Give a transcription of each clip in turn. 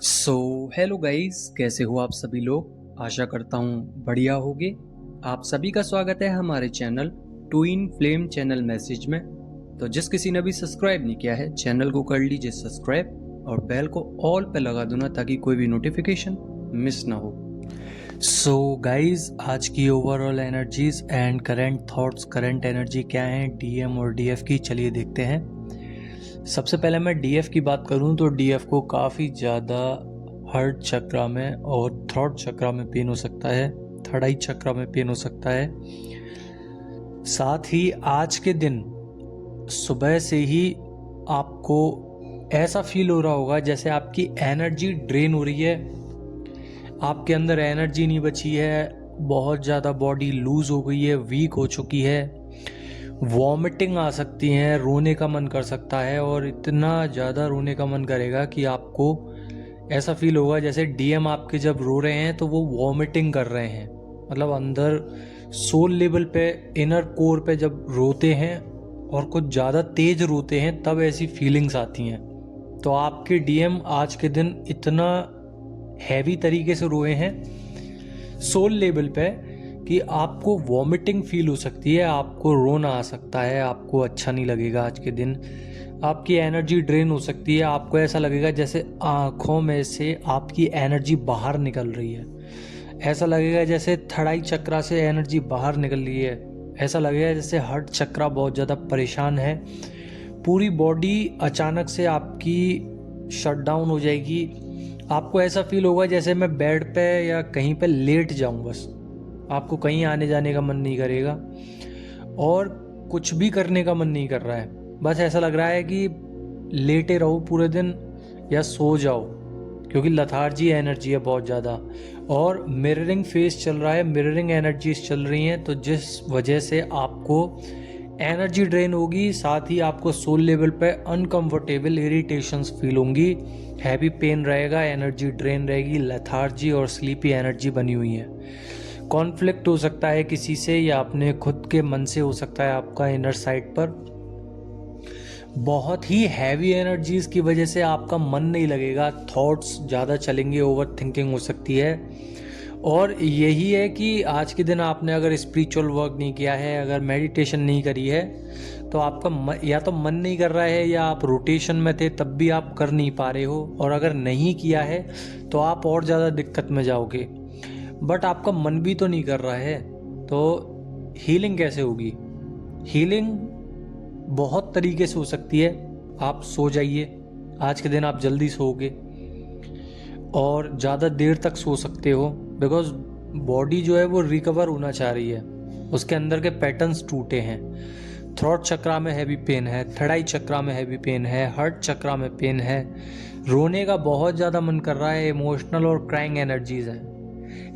So hello guys, कैसे हो आप सभी लोग। आशा करता हूँ बढ़िया होगे। आप सभी का स्वागत है हमारे channel twin flame channel message में। तो जिस किसी ने भी सब्सक्राइब नहीं किया है चैनल को कर लीजिए सब्सक्राइब और बेल को ऑल पे लगा दो ना, ताकि कोई भी नोटिफिकेशन मिस ना हो। सो गाइस, आज की overall energies and current thoughts, current energy क्या है डीएम और डीएफ की, चलिए देखते हैं। सबसे पहले मैं डीएफ की बात करूं तो डीएफ को काफ़ी ज़्यादा हार्ट चक्रा में और थ्रोट चक्रा में पेन हो सकता है, थर्ड आई चक्रा में पेन हो सकता है। साथ ही आज के दिन सुबह से ही आपको ऐसा फील हो रहा होगा जैसे आपकी एनर्जी ड्रेन हो रही है, आपके अंदर एनर्जी नहीं बची है, बहुत ज़्यादा बॉडी लूज हो गई है, वीक हो चुकी है, वॉमिटिंग आ सकती है, रोने का मन कर सकता है और इतना ज़्यादा रोने का मन करेगा कि आपको ऐसा फील होगा जैसे डीएम आपके जब रो रहे हैं तो वो वॉमिटिंग कर रहे हैं। मतलब अंदर सोल लेवल पे, इनर कोर पे जब रोते हैं और कुछ ज़्यादा तेज रोते हैं तब ऐसी फीलिंग्स आती हैं। तो आपके डीएम आज के दिन इतना हैवी तरीके से रोए हैं सोल लेवल पे कि आपको वॉमिटिंग फील हो सकती है, आपको रोना आ सकता है, आपको अच्छा नहीं लगेगा आज के दिन, आपकी एनर्जी ड्रेन हो सकती है, आपको ऐसा लगेगा जैसे आँखों में से आपकी एनर्जी बाहर निकल रही है, ऐसा लगेगा जैसे थर्ड आई चक्रा से एनर्जी बाहर निकल रही है, ऐसा लगेगा जैसे हार्ट चक्रा बहुत ज़्यादा परेशान है, पूरी बॉडी अचानक से आपकी शट डाउन हो जाएगी। आपको ऐसा फील होगा जैसे मैं बेड पे या कहीं पे लेट जाऊं, बस आपको कहीं आने जाने का मन नहीं करेगा और कुछ भी करने का मन नहीं कर रहा है, बस ऐसा लग रहा है कि लेटे रहो पूरे दिन या सो जाओ, क्योंकि लथार्जी एनर्जी है बहुत ज़्यादा और मिररिंग फेस चल रहा है, मिररिंग एनर्जीज चल रही हैं, तो जिस वजह से आपको एनर्जी ड्रेन होगी, साथ ही आपको सोल लेवल पे अनकंफर्टेबल इरिटेशंस फील होंगी, हैवी पेन रहेगा, एनर्जी ड्रेन रहेगी, लेथार्जी और स्लीपी एनर्जी बनी हुई है। कॉन्फ्लिक्ट हो सकता है किसी से या अपने खुद के मन से हो सकता है आपका इनर साइड पर। बहुत ही हैवी एनर्जीज की वजह से आपका मन नहीं लगेगा, थॉट्स ज़्यादा चलेंगे, ओवर थिंकिंग हो सकती है। और यही है कि आज के दिन आपने अगर स्पिरिचुअल वर्क नहीं किया है, अगर मेडिटेशन नहीं करी है, तो आपका या तो मन नहीं कर रहा है या आप रोटेशन में थे तब भी आप कर नहीं पा रहे हो, और अगर नहीं किया है तो आप और ज़्यादा दिक्कत में जाओगे। बट आपका मन भी तो नहीं कर रहा है, तो हीलिंग कैसे होगी? हीलिंग बहुत तरीके से हो सकती है। आप सो जाइए, आज के दिन आप जल्दी सोओगे और ज़्यादा देर तक सो सकते हो, बिकॉज बॉडी जो है वो रिकवर होना चाह रही है, उसके अंदर के पैटर्न्स टूटे हैं। थ्रोट चक्रा में हैवी पेन है, थर्ड आई चक्रा में हैवी पेन है, हार्ट चक्रा में पेन है, रोने का बहुत ज़्यादा मन कर रहा है, इमोशनल और क्राइंग एनर्जीज है।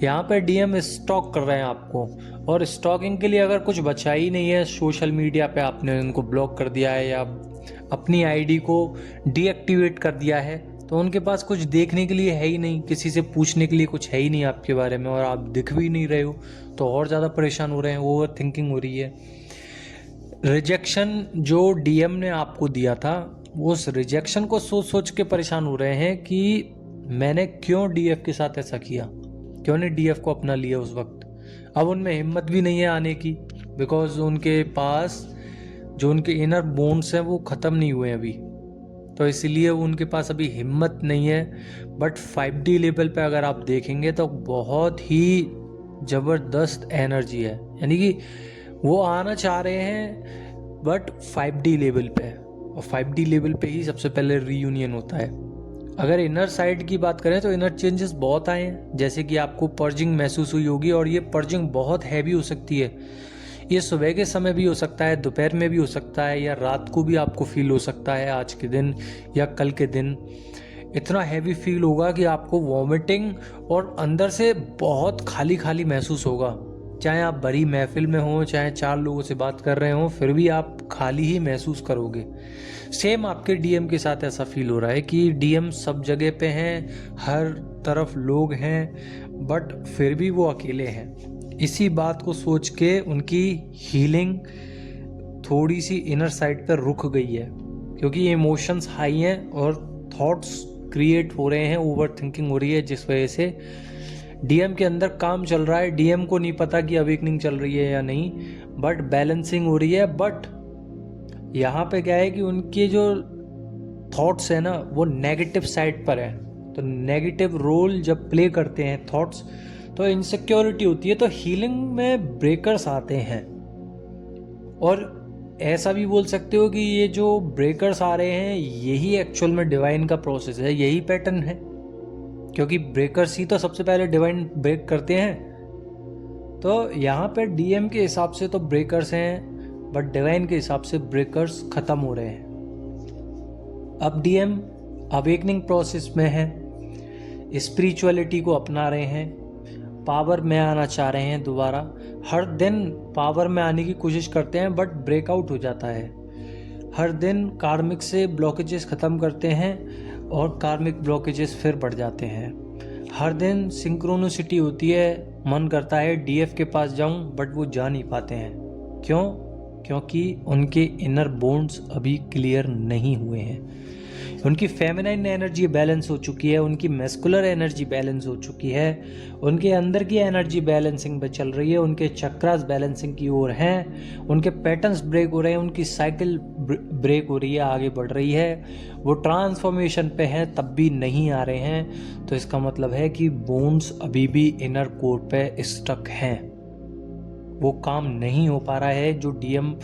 यहाँ पे डीएम स्टॉक कर रहे हैं आपको, और स्टॉकिंग के लिए अगर कुछ बचा ही नहीं है, सोशल मीडिया पे आपने उनको ब्लॉक कर दिया है या अपनी आईडी को डीएक्टिवेट कर दिया है, तो उनके पास कुछ देखने के लिए है ही नहीं, किसी से पूछने के लिए कुछ है ही नहीं आपके बारे में, और आप दिख भी नहीं रहे हो तो और ज़्यादा परेशान हो रहे हैं, ओवर थिंकिंग हो रही है। रिजेक्शन जो डीएम ने आपको दिया था, उस रिजेक्शन को सोच सोच के परेशान हो रहे हैं कि मैंने क्यों डीएफ के साथ ऐसा किया, क्यों नहीं डीएफ को अपना लिया उस वक्त। अब उनमें हिम्मत भी नहीं है आने की, बिकॉज उनके पास जो उनके इनर बोन्स हैं वो ख़त्म नहीं हुए अभी, तो इसलिए उनके पास अभी हिम्मत नहीं है। बट 5D लेवल पे अगर आप देखेंगे तो बहुत ही ज़बरदस्त एनर्जी है, यानी कि वो आना चाह रहे हैं बट 5D लेवल पे, और 5D लेवल पे ही सबसे पहले रीयूनियन होता है। अगर इनर साइड की बात करें तो इनर चेंजेस बहुत आए हैं, जैसे कि आपको पर्जिंग महसूस हुई होगी, और ये पर्जिंग बहुत हैवी हो सकती है। ये सुबह के समय भी हो सकता है, दोपहर में भी हो सकता है, या रात को भी आपको फील हो सकता है आज के दिन या कल के दिन। इतना हैवी फील होगा कि आपको वॉमिटिंग और अंदर से बहुत खाली खाली महसूस होगा, चाहे आप बड़ी महफिल में हो, चाहे 4 लोगों से बात कर रहे हो, फिर भी आप खाली ही महसूस करोगे। सेम आपके डीएम के साथ ऐसा फील हो रहा है कि डीएम सब जगह पे हैं, हर तरफ लोग हैं, बट फिर भी वो अकेले हैं। इसी बात को सोच के उनकी हीलिंग थोड़ी सी इनर साइड पर रुक गई है, क्योंकि इमोशंस हाई हैं और थॉट्स क्रिएट हो रहे हैं, ओवर थिंकिंग हो रही है, जिस वजह से डीएम के अंदर काम चल रहा है। डीएम को नहीं पता कि अवेकनिंग चल रही है या नहीं, बट बैलेंसिंग हो रही है। बट यहाँ पे क्या है कि उनके जो थॉट्स है ना वो नेगेटिव साइड पर है। तो नेगेटिव रोल जब प्ले करते हैं थॉट्स, तो इनसिक्योरिटी होती है, तो हीलिंग में ब्रेकर्स आते हैं। और ऐसा भी बोल सकते हो कि ये जो ब्रेकर्स आ रहे हैं यही एक्चुअल में डिवाइन का प्रोसेस है, यही पैटर्न है, क्योंकि ब्रेकर्स ही तो सबसे पहले डिवाइन ब्रेक करते हैं। तो यहाँ पे डीएम के हिसाब से तो ब्रेकर्स हैं, बट डिवाइन के हिसाब से ब्रेकर्स खत्म हो रहे हैं। अब डीएम अवेकनिंग प्रोसेस में है, स्पिरिचुअलिटी को अपना रहे हैं, पावर में आना चाह रहे हैं दोबारा। हर दिन पावर में आने की कोशिश करते हैं, बट ब्रेकआउट हो जाता है। हर दिन कार्मिक से ब्लॉकेजेस ख़त्म करते हैं और कार्मिक ब्लॉकेजेस फिर बढ़ जाते हैं। हर दिन सिंक्रोनिसिटी होती है, मन करता है डीएफ के पास जाऊं, बट वो जा नहीं पाते हैं। क्यों? क्योंकि उनके इनर बॉन्ड्स अभी क्लियर नहीं हुए हैं। उनकी फेमिनाइन एनर्जी बैलेंस हो चुकी है, उनकी मैस्कुलर एनर्जी बैलेंस हो चुकी है, उनके अंदर की एनर्जी बैलेंसिंग पे चल रही है, उनके चक्रास बैलेंसिंग की ओर हैं, उनके पैटर्न्स ब्रेक हो रहे हैं, उनकी साइकिल ब्रेक हो रही है, आगे बढ़ रही है, वो ट्रांसफॉर्मेशन पे हैं, तब भी नहीं आ रहे हैं। तो इसका मतलब है कि बोन्स अभी भी इनर कोर पे स्टक हैं, वो काम नहीं हो पा रहा है जो डीएम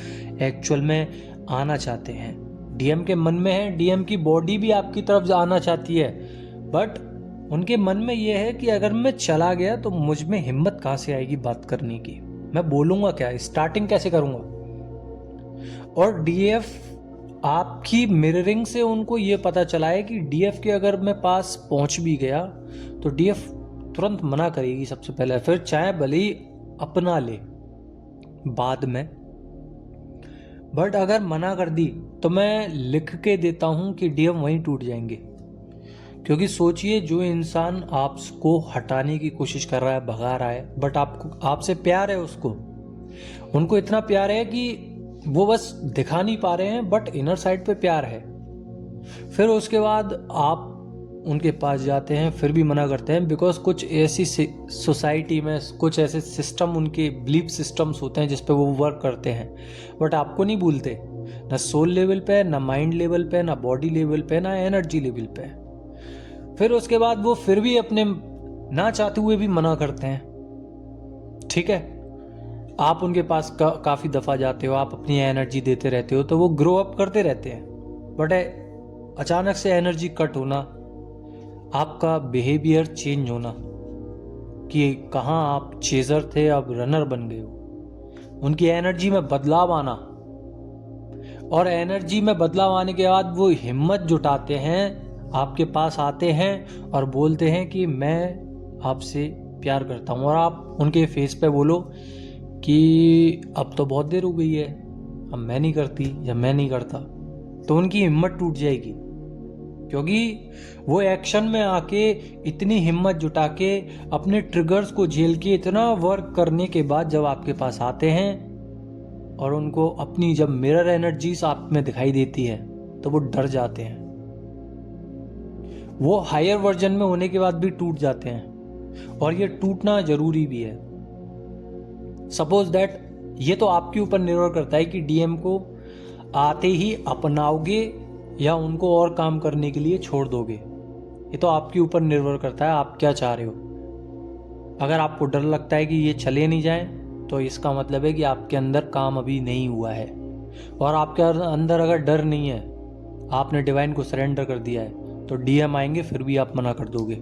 एक्चुअल में आना चाहते हैं। डीएम के मन में है, डीएम की बॉडी भी आपकी तरफ आना चाहती है, बट उनके मन में ये है कि अगर मैं चला गया तो मुझ में हिम्मत कहाँ से आएगी बात करने की, मैं बोलूँगा क्या, स्टार्टिंग कैसे करूँगा। और डीएफ आपकी मिररिंग से उनको ये पता चला है कि डीएफ के अगर मैं पास पहुँच भी गया तो डीएफ तुरंत मना करेगी सबसे पहले, फिर चाहे भले ही अपना ले बाद में। बट अगर मना कर दी तो मैं लिख के देता हूं कि डीएम वहीं टूट जाएंगे। क्योंकि सोचिए, जो इंसान आपको हटाने की कोशिश कर रहा है, भगा रहा है, बट आपसे प्यार है, उनको इतना प्यार है कि वो बस दिखा नहीं पा रहे हैं, बट इनर साइड पे प्यार है। फिर उसके बाद आप उनके पास जाते हैं, फिर भी मना करते हैं, बिकॉज कुछ ऐसी सोसाइटी में कुछ ऐसे सिस्टम, उनके बिलीफ सिस्टम्स होते हैं जिस पे वो वर्क करते हैं, बट आपको नहीं भूलते, ना सोल लेवल पे, ना माइंड लेवल पे, ना बॉडी लेवल पे, ना एनर्जी लेवल पे। फिर उसके बाद वो फिर भी अपने ना चाहते हुए भी मना करते हैं। ठीक है, आप उनके पास काफ़ी दफ़ा जाते हो, आप अपनी एनर्जी देते रहते हो, तो वो ग्रो अप करते रहते हैं। बट अचानक से एनर्जी कट होना, आपका बिहेवियर चेंज होना, कि कहाँ आप चेजर थे अब रनर बन गए हो, उनकी एनर्जी में बदलाव आना, और एनर्जी में बदलाव आने के बाद वो हिम्मत जुटाते हैं, आपके पास आते हैं और बोलते हैं कि मैं आपसे प्यार करता हूँ। और आप उनके फेस पे बोलो कि अब तो बहुत देर हो गई है, अब मैं नहीं करती या मैं नहीं करता, तो उनकी हिम्मत टूट जाएगी। क्योंकि वो एक्शन में आके इतनी हिम्मत जुटा के अपने ट्रिगर्स को झेल के इतना वर्क करने के बाद जब आपके पास आते हैं और उनको अपनी जब मिरर एनर्जीज आप में दिखाई देती है तो वो डर जाते हैं। वो हायर वर्जन में होने के बाद भी टूट जाते हैं, और ये टूटना जरूरी भी है। सपोज दैट ये तो आपके ऊपर निर्भर करता है कि डीएम को आते ही अपनाओगे या उनको और काम करने के लिए छोड़ दोगे। ये तो आपके ऊपर निर्भर करता है, आप क्या चाह रहे हो। अगर आपको डर लगता है कि ये चले नहीं जाए, तो इसका मतलब है कि आपके अंदर काम अभी नहीं हुआ है। और आपके अंदर अगर डर नहीं है, आपने डिवाइन को सरेंडर कर दिया है, तो डीएम आएंगे फिर भी आप मना कर दोगे।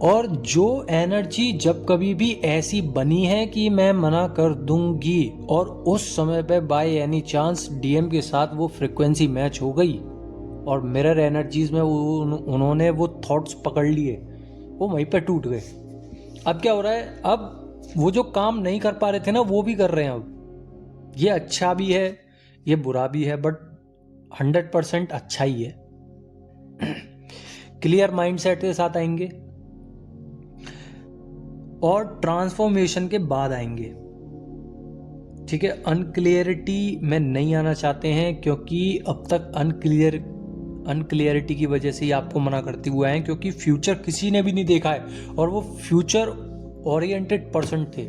और जो एनर्जी जब कभी भी ऐसी बनी है कि मैं मना कर दूंगी, और उस समय पे बाय एनी चांस डीएम के साथ वो फ्रिक्वेंसी मैच हो गई और मिरर एनर्जीज में उन्होंने वो थॉट्स पकड़ लिए, वो वहीं पे टूट गए। अब क्या हो रहा है, अब वो जो काम नहीं कर पा रहे थे ना, वो भी कर रहे हैं। अब ये अच्छा भी है, ये बुरा भी है, बट 100% अच्छा ही है। क्लियर माइंडसेट के साथ आएंगे और ट्रांसफॉर्मेशन के बाद आएंगे। ठीक है, अनक्लियरिटी में नहीं आना चाहते हैं, क्योंकि अब तक अनक्लियर अनक्लियरिटी की वजह से ही आपको मना करते हुए आए हैं, क्योंकि फ्यूचर किसी ने भी नहीं देखा है और वो फ्यूचर ओरिएंटेड पर्सन थे,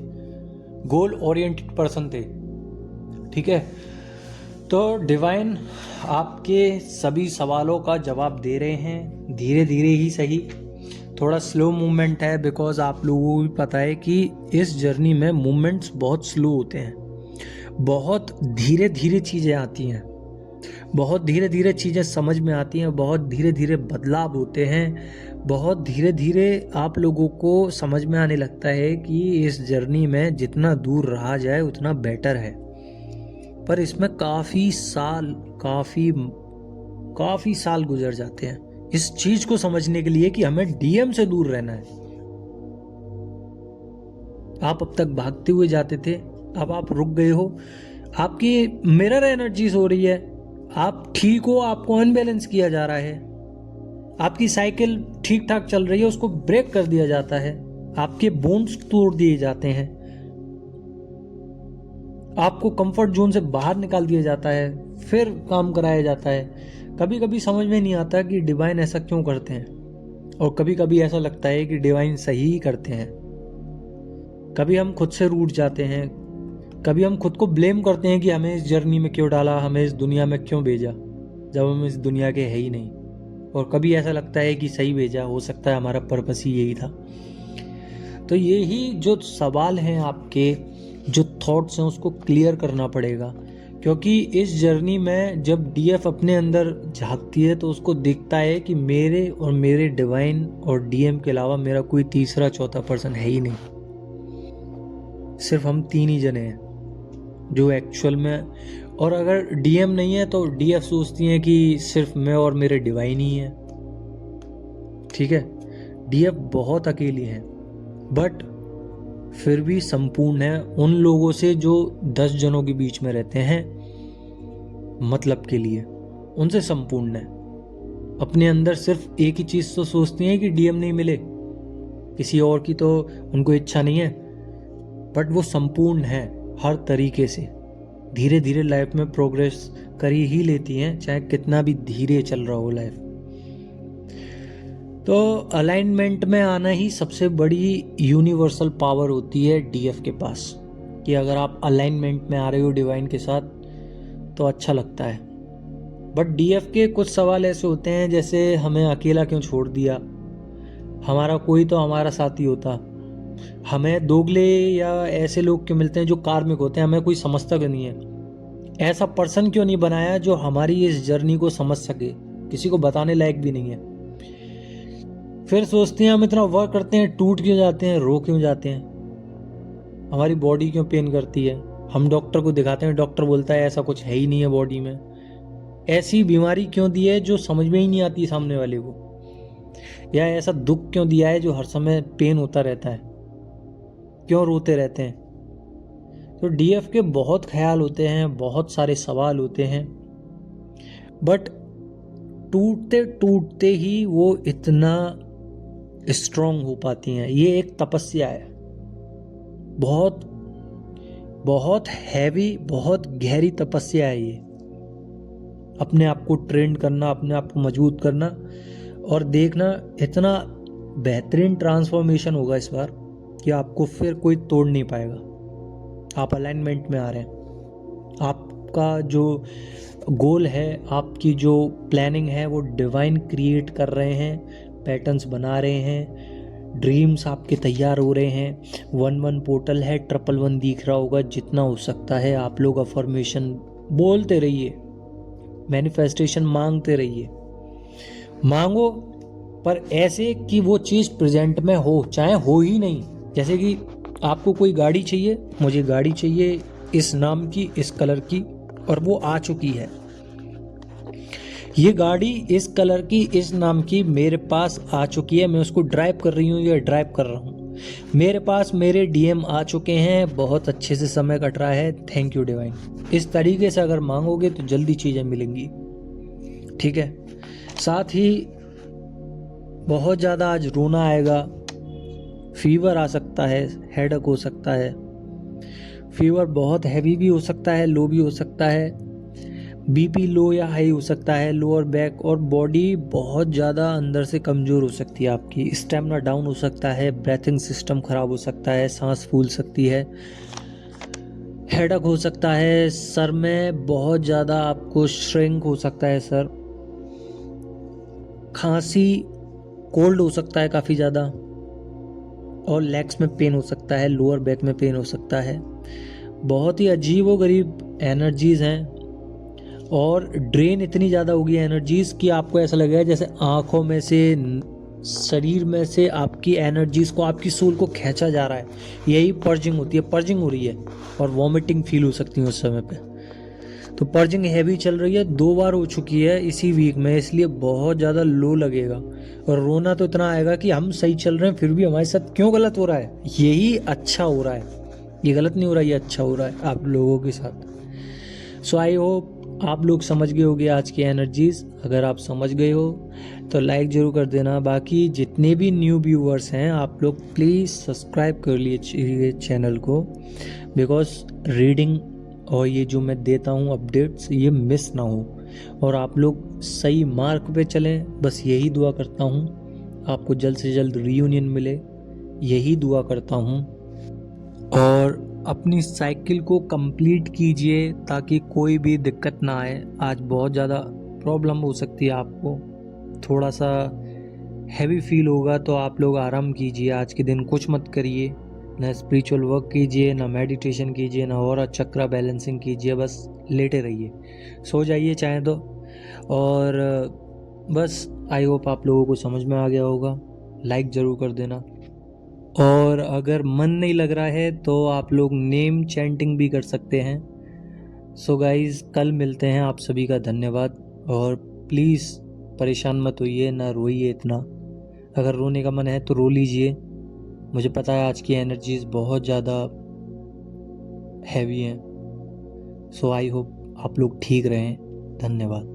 गोल ओरिएंटेड पर्सन थे। ठीक है, तो डिवाइन आपके सभी सवालों का जवाब दे रहे हैं, धीरे धीरे ही सही। थोड़ा स्लो मूवमेंट है, बिकॉज आप लोगों को भी पता है कि इस जर्नी में मूवमेंट्स बहुत स्लो होते हैं, बहुत धीरे धीरे चीज़ें आती हैं, बहुत धीरे धीरे चीज़ें समझ में आती हैं, बहुत धीरे धीरे बदलाव होते हैं, बहुत धीरे धीरे आप लोगों को समझ में आने लगता है कि इस जर्नी में जितना दूर रहा जाए उतना बेटर है। पर इसमें काफ़ी साल गुजर जाते हैं इस चीज़ को समझने के लिए कि हमें डीएम से दूर रहना है। आप अब तक भागते हुए जाते थे, अब आप रुक गए हो, आपकी मिरर एनर्जीज हो रही है, आप ठीक हो, आपको अनबैलेंस किया जा रहा है, आपकी साइकिल ठीक ठाक चल रही है, उसको ब्रेक कर दिया जाता है, आपके बोन्स तोड़ दिए जाते हैं, आपको कंफर्ट जोन से बाहर निकाल दिया जाता है, फिर काम कराया जाता है। कभी कभी समझ में नहीं आता कि डिवाइन ऐसा क्यों करते हैं, और कभी कभी ऐसा लगता है कि डिवाइन सही ही करते हैं। कभी हम खुद से रूठ जाते हैं, कभी हम खुद को ब्लेम करते हैं कि हमें इस जर्नी में क्यों डाला, हमें इस दुनिया में क्यों भेजा जब हम इस दुनिया के है ही नहीं। और कभी ऐसा लगता है कि सही भेजा, हो सकता है हमारा पर्पस ही यही था। तो यही जो सवाल हैं आपके, जो थॉट्स हैं, उसको क्लियर करना पड़ेगा, क्योंकि इस जर्नी में जब डीएफ अपने अंदर झांकती है तो उसको दिखता है कि मेरे और मेरे डिवाइन और डीएम के अलावा मेरा कोई तीसरा चौथा पर्सन है ही नहीं, सिर्फ हम 3 ही जने हैं जो एक्चुअल में। और अगर डीएम नहीं है तो डीएफ सोचती हैं कि सिर्फ मैं और मेरे डिवाइन ही हैं। ठीक है, डीएफ बहुत अकेली हैं, बट फिर भी संपूर्ण है उन लोगों से जो 10 जनों के बीच में रहते हैं मतलब के लिए, उनसे संपूर्ण है। अपने अंदर सिर्फ एक ही चीज़ तो सोचती हैं कि डीएम नहीं मिले, किसी और की तो उनको इच्छा नहीं है, बट वो संपूर्ण है हर तरीके से। धीरे धीरे लाइफ में प्रोग्रेस कर ही लेती हैं, चाहे कितना भी धीरे चल रहा हो लाइफ। तो अलाइनमेंट में आना ही सबसे बड़ी यूनिवर्सल पावर होती है डीएफ के पास, कि अगर आप अलाइनमेंट में आ रहे हो डिवाइन के साथ तो अच्छा लगता है। बट डीएफ के कुछ सवाल ऐसे होते हैं, जैसे हमें अकेला क्यों छोड़ दिया, हमारा कोई तो हमारा साथी होता, हमें दोगले या ऐसे लोग क्यों मिलते हैं जो कार्मिक होते हैं, हमें कोई समझता क्यों नहीं है, ऐसा पर्सन क्यों नहीं बनाया जो हमारी इस जर्नी को समझ सके, किसी को बताने लायक भी नहीं है। फिर सोचते हैं हम इतना वर्क करते हैं, टूट क्यों जाते हैं, रो क्यों जाते हैं, हमारी बॉडी क्यों पेन करती है, हम डॉक्टर को दिखाते हैं, डॉक्टर बोलता है ऐसा कुछ है ही नहीं है बॉडी में, ऐसी बीमारी क्यों दी है जो समझ में ही नहीं आती सामने वाले को, या ऐसा दुख क्यों दिया है जो हर समय पेन होता रहता है, क्यों रोते रहते हैं। तो डीएफ के बहुत ख्याल होते हैं, बहुत सारे सवाल होते हैं, बट टूटते टूटते ही वो इतना स्ट्रांग हो पाती हैं। ये एक तपस्या है, बहुत बहुत हैवी, बहुत गहरी तपस्या है ये। अपने आप को ट्रेन करना, अपने आप को मजबूत करना, और देखना इतना बेहतरीन ट्रांसफॉर्मेशन होगा इस बार कि आपको फिर कोई तोड़ नहीं पाएगा। आप अलाइनमेंट में आ रहे हैं, आपका जो गोल है, आपकी जो प्लानिंग है, वो डिवाइन क्रिएट कर रहे हैं, पैटर्न्स बना रहे हैं, ड्रीम्स आपके तैयार हो रहे हैं। 1-1 पोर्टल है, 111 दिख रहा होगा। जितना हो सकता है आप लोग अफर्मेशन बोलते रहिए, मैनिफेस्टेशन मांगते रहिए, मांगो पर ऐसे कि वो चीज़ प्रेजेंट में हो, चाहे हो ही नहीं। जैसे कि आपको कोई गाड़ी चाहिए, मुझे गाड़ी चाहिए इस नाम की, इस कलर की, और वो आ चुकी है। ये गाड़ी इस कलर की, इस नाम की मेरे पास आ चुकी है, मैं उसको ड्राइव कर रही हूँ या ड्राइव कर रहा हूँ। मेरे पास मेरे डीएम आ चुके हैं, बहुत अच्छे से समय कट रहा है, थैंक यू डिवाइन। इस तरीके से अगर मांगोगे तो जल्दी चीज़ें मिलेंगी। ठीक है, साथ ही बहुत ज़्यादा आज रोना आएगा, फीवर आ सकता है, हेडेक हो सकता है। फीवर बहुत हैवी भी हो सकता है, लो भी हो सकता है, बीपी लो या हाई हो सकता है, लोअर बैक और बॉडी बहुत ज़्यादा अंदर से कमज़ोर हो सकती है आपकी, स्टेमिना डाउन हो सकता है, ब्रीथिंग सिस्टम ख़राब हो सकता है, सांस फूल सकती है, हेडेक हो सकता है, सर में बहुत ज़्यादा आपको श्रिंक हो सकता है सर, खांसी, कोल्ड हो सकता है काफ़ी ज़्यादा, और लेग्स में पेन हो सकता है, लोअर बैक में पेन हो सकता है। बहुत ही अजीब व गरीब एनर्जीज़ हैं और ड्रेन इतनी ज़्यादा होगी एनर्जीज़ कि आपको ऐसा लगेगा जैसे आँखों में से, शरीर में से आपकी एनर्जीज़ को, आपकी सोल को खींचा जा रहा है। यही पर्जिंग होती है, पर्जिंग हो रही है और वॉमिटिंग फील हो सकती है उस समय पे। तो पर्जिंग हैवी चल रही है, 2 बार हो चुकी है इसी वीक में, इसलिए बहुत ज़्यादा लो लगेगा और रोना तो इतना आएगा कि हम सही चल रहे हैं फिर भी हमारे साथ क्यों गलत हो रहा है। यही अच्छा हो रहा है, ये गलत नहीं हो रहा, ये अच्छा हो रहा है आप लोगों के साथ। सो आई होप आप लोग समझ गए होंगे आज की एनर्जीज़। अगर आप समझ गए हो तो लाइक ज़रूर कर देना। बाकी जितने भी न्यू व्यूअर्स हैं आप लोग प्लीज़ सब्सक्राइब कर लीजिए चैनल को, बिकॉज रीडिंग और ये जो मैं देता हूँ अपडेट्स ये मिस ना हो और आप लोग सही मार्ग पे चलें। बस यही दुआ करता हूँ, आपको जल्द से जल्द रीयूनियन मिले, यही दुआ करता हूँ। और अपनी साइकिल को कंप्लीट कीजिए ताकि कोई भी दिक्कत ना आए। आज बहुत ज़्यादा प्रॉब्लम हो सकती है आपको, थोड़ा सा हैवी फील होगा तो आप लोग आराम कीजिए। आज के दिन कुछ मत करिए, ना स्पिरिचुअल वर्क कीजिए, ना मेडिटेशन कीजिए, ना और चक्रा बैलेंसिंग कीजिए, बस लेटे रहिए, सो जाइए चाहे तो। और बस आई होप आप लोगों को समझ में आ गया होगा। लाइक ज़रूर कर देना और अगर मन नहीं लग रहा है तो आप लोग नेम चैंटिंग भी कर सकते हैं। सो गाइज़ कल मिलते हैं, आप सभी का धन्यवाद। और प्लीज़ परेशान मत होइए, ना रोइए इतना, अगर रोने का मन है तो रो लीजिए। मुझे पता है आज की एनर्जीज बहुत ज़्यादा हैवी हैं। सो आई होप आप लोग ठीक रहें। धन्यवाद।